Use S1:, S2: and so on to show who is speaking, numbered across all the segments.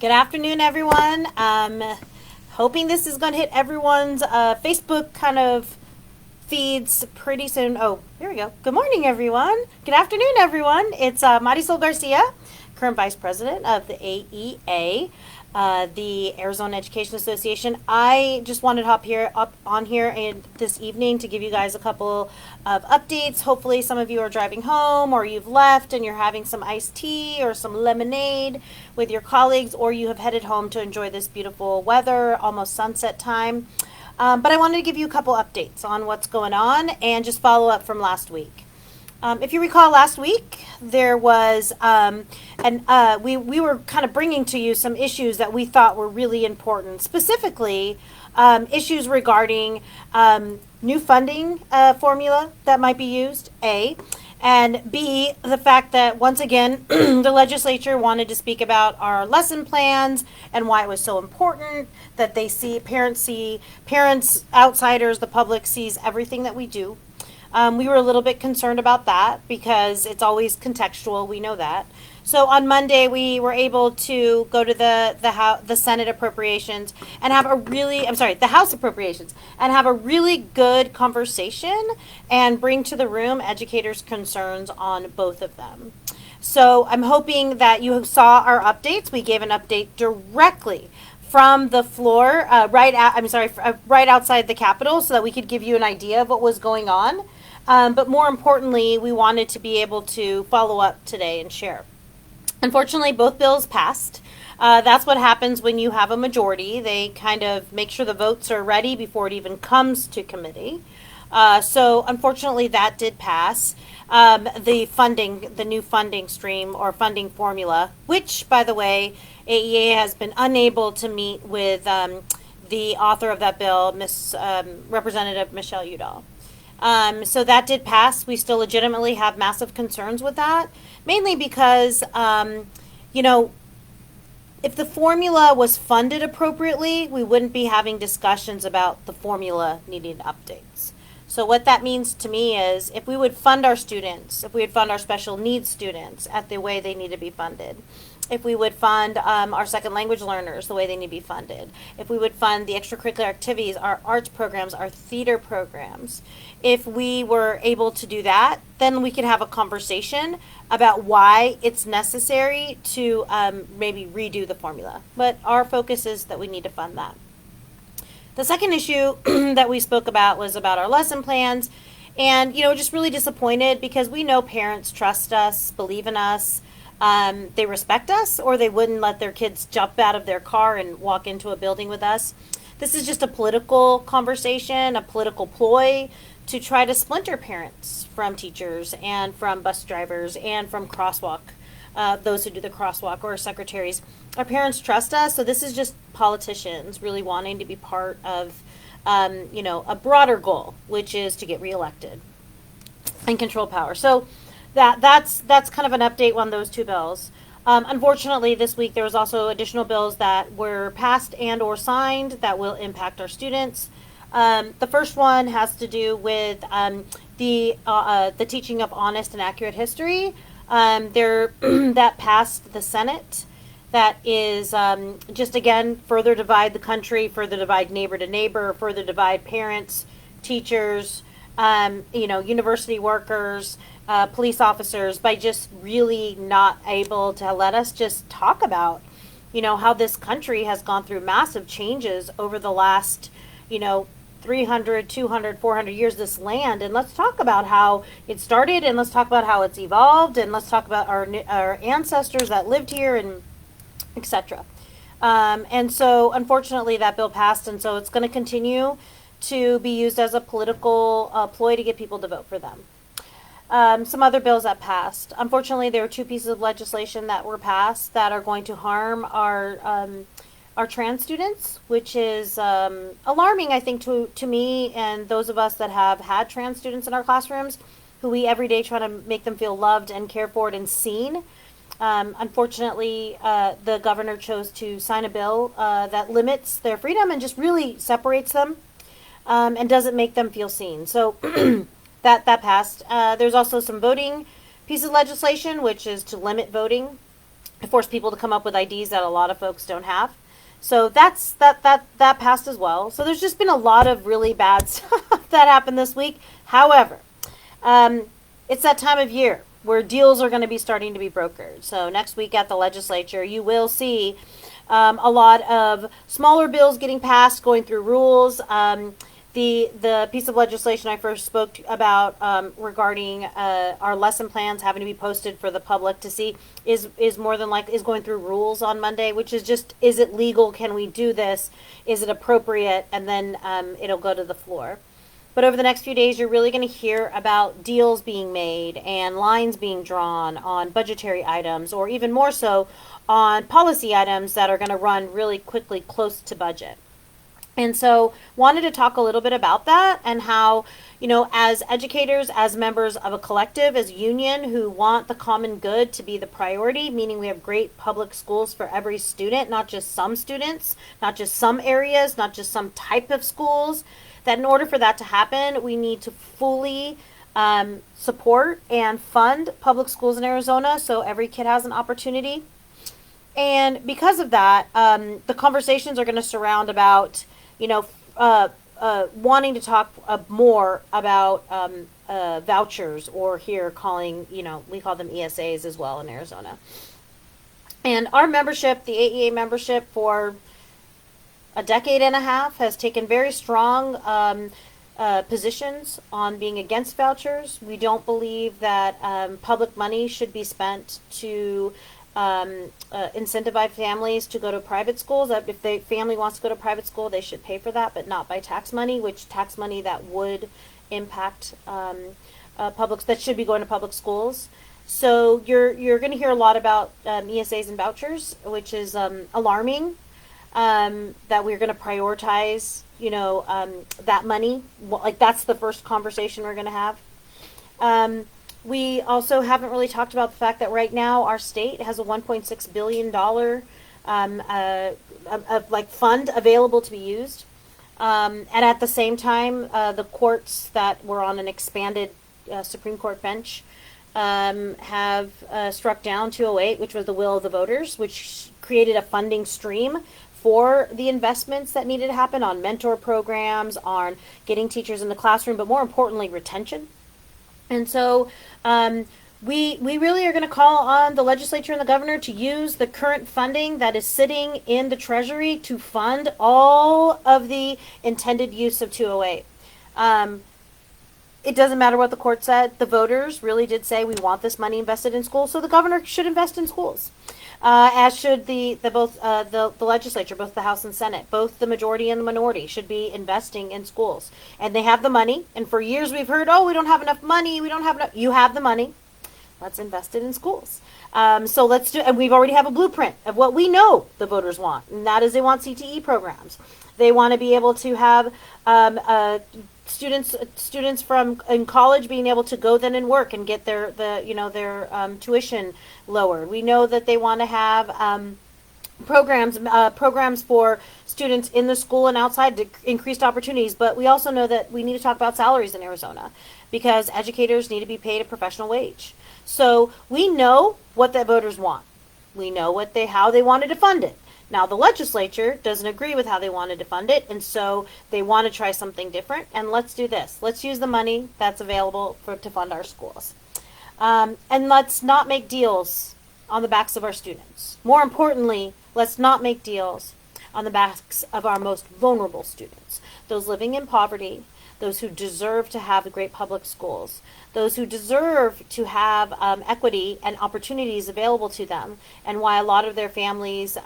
S1: Good afternoon, everyone. Hoping this is going to hit everyone's Facebook kind of feeds pretty soon. Oh, here we go. Good morning, everyone. Good afternoon, everyone. It's Marisol Garcia, current Vice President of the AEA, the Arizona Education Association. I just wanted to hop on here this evening to give you guys a couple of updates. Hopefully some of you are driving home, or you've left and you're having some iced tea or some lemonade with your colleagues, or you have headed home to enjoy this beautiful weather, almost sunset time. But I wanted to give you a couple updates on what's going on and just follow up from last week. If you recall, last week there was, we were kind of bringing to you some issues that we thought were really important, specifically issues regarding new funding formula that might be used, A, and B, the fact that once again the legislature wanted to speak about our lesson plans and why it was so important that parents, outsiders, the public sees everything that we do. We were a little bit concerned about that because it's always contextual. We know that. So on Monday, we were able to go to the Senate Appropriations and have the House Appropriations, and have a really good conversation and bring to the room educators' concerns on both of them. So I'm hoping that you saw our updates. We gave an update directly from the floor, right outside the Capitol, so that we could give you an idea of what was going on. But more importantly, we wanted to be able to follow up today and share. Unfortunately, both bills passed. That's what happens when you have a majority. They kind of make sure the votes are ready before it even comes to committee. So unfortunately, that did pass. The new funding stream or funding formula, which, by the way, AEA has been unable to meet with the author of that bill, Representative Michelle Udall. So that did pass. We still legitimately have massive concerns with that, mainly because, if the formula was funded appropriately, we wouldn't be having discussions about the formula needing updates. So what that means to me is if we would fund our students, if we would fund our special needs students at the way they need to be funded, if we would fund our second language learners the way they need to be funded, if we would fund the extracurricular activities, our arts programs, our theater programs, if we were able to do that, then we could have a conversation about why it's necessary to maybe redo the formula. But our focus is that we need to fund that. The second issue that we spoke about was about our lesson plans, and just really disappointed because we know parents trust us, believe in us. They respect us, or they wouldn't let their kids jump out of their car and walk into a building with us. This is just a political conversation, a political ploy to try to splinter parents from teachers and from bus drivers and from crosswalk, those who do the crosswalk, or secretaries. Our parents trust us, so this is just politicians really wanting to be part of, a broader goal, which is to get reelected and control power. So that's kind of an update on those two bills. Unfortunately, this week there was also additional bills that were passed and or signed that will impact our students. The first one has to do with the teaching of honest and accurate history. That passed the Senate. That is just, again, further divide the country, further divide neighbor to neighbor, further divide parents, teachers, university workers, police officers, by just really not able to let us just talk about, how this country has gone through massive changes over the last, 300, 200, 400 years, this land. And let's talk about how it started, and let's talk about how it's evolved, and let's talk about our ancestors that lived here, and etc. And so unfortunately that bill passed, and so it's going to continue to be used as a political ploy to get people to vote for them. Some other bills that passed. Unfortunately, there were two pieces of legislation that were passed that are going to harm our trans students, which is alarming, I think, to me and those of us that have had trans students in our classrooms, who we every day try to make them feel loved and cared for and seen. Unfortunately, the governor chose to sign a bill that limits their freedom and just really separates them and doesn't make them feel seen. So that passed. There's also some voting piece of legislation, which is to limit voting to force people to come up with IDs that a lot of folks don't have. So that passed as well. So there's just been a lot of really bad stuff that happened this week. However, it's that time of year where deals are going to be starting to be brokered. So next week at the legislature, you will see a lot of smaller bills getting passed, going through rules. The piece of legislation I first spoke about regarding our lesson plans having to be posted for the public to see is more than likely is going through rules on Monday, which is just, is it legal? Can we do this? Is it appropriate? And then it'll go to the floor. But over the next few days, you're really going to hear about deals being made and lines being drawn on budgetary items, or even more so on policy items that are going to run really quickly close to budget. And so wanted to talk a little bit about that and how, as educators, as members of a collective, as a union who want the common good to be the priority, meaning we have great public schools for every student, not just some students, not just some areas, not just some type of schools, that in order for that to happen, we need to fully support and fund public schools in Arizona so every kid has an opportunity. And because of that, the conversations are going to surround about wanting to talk more about vouchers, or here calling, we call them ESAs as well in Arizona. And our membership, the AEA membership, for a decade and a half has taken very strong positions on being against vouchers. We don't believe that public money should be spent to incentivize families to go to private schools. If the family wants to go to private school, they should pay for that, but not by tax money, which tax money that would impact that should be going to public schools. So you're going to hear a lot about ESAs and vouchers, which is alarming. That we're going to prioritize, that money. Like, that's the first conversation we're going to have. We also haven't really talked about the fact that right now our state has a $1.6 billion fund available to be used. And at the same time, the courts that were on an expanded Supreme Court bench have struck down 208, which was the will of the voters, which created a funding stream for the investments that needed to happen on mentor programs, on getting teachers in the classroom, but more importantly, retention. And so we really are going to call on the legislature and the governor to use the current funding that is sitting in the Treasury to fund all of the intended use of 208. It doesn't matter what the court said. The voters really did say we want this money invested in schools, so the governor should invest in schools. As should the legislature, both the House and Senate, both the majority and the minority should be investing in schools. And they have the money. And for years we've heard, we don't have enough money. We don't have enough. You have the money. Let's invest it in schools. So let's do, and we've already have a blueprint of what we know the voters want. And that is they want CTE programs. They want to be able to have students from in college being able to go then and work and get their tuition lowered. We know that they want to have programs for students in the school and outside to increased opportunities. But we also know that we need to talk about salaries in Arizona, because educators need to be paid a professional wage. So we know what the voters want. We know how they wanted to fund it. Now, the legislature doesn't agree with how they wanted to fund it, and so they want to try something different. And let's do this. Let's use the money that's available to fund our schools. And let's not make deals on the backs of our students. More importantly, let's not make deals on the backs of our most vulnerable students, those living in poverty, those who deserve to have great public schools, those who deserve to have equity and opportunities available to them, and why a lot of their families,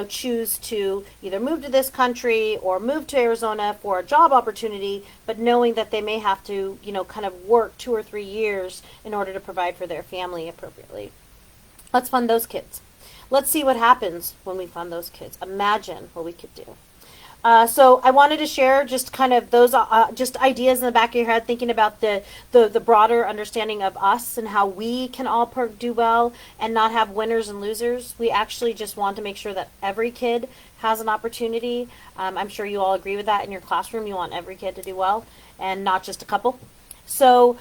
S1: choose to either move to this country or move to Arizona for a job opportunity, but knowing that they may have to, kind of work 2 or 3 years in order to provide for their family appropriately. Let's fund those kids. Let's see what happens when we fund those kids. Imagine what we could do. So I wanted to share just kind of those just ideas in the back of your head, thinking about the broader understanding of us and how we can all do well and not have winners and losers. We actually just want to make sure that every kid has an opportunity. I'm sure you all agree with that in your classroom. You want every kid to do well and not just a couple. So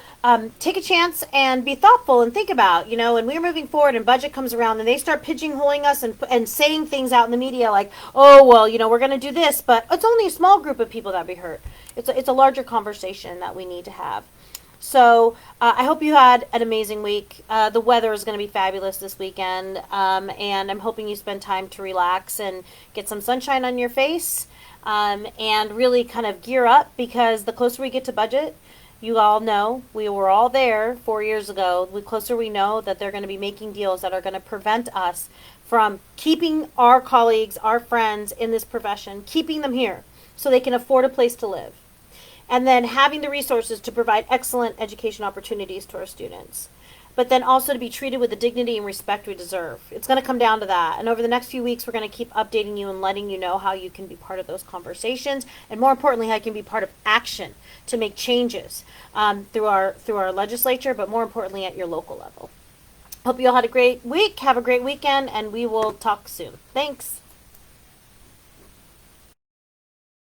S1: take a chance and be thoughtful and think about, when we're moving forward and budget comes around and they start pigeonholing us and saying things out in the media like, oh, well, we're going to do this, but it's only a small group of people that be hurt. It's a larger conversation that we need to have. So I hope you had an amazing week. The weather is going to be fabulous this weekend, and I'm hoping you spend time to relax and get some sunshine on your face, and really kind of gear up, because the closer we get to budget, you all know we were all there 4 years ago. The closer we know that they're going to be making deals that are going to prevent us from keeping our colleagues, our friends in this profession, keeping them here so they can afford a place to live. And then having the resources to provide excellent education opportunities to our students. But then also to be treated with the dignity and respect we deserve. It's going to come down to that. And over the next few weeks, we're going to keep updating you and letting you know how you can be part of those conversations, and more importantly, how you can be part of action to make changes through our legislature, but more importantly at your local level. Hope you all had a great week. Have a great weekend, and we will talk soon. Thanks.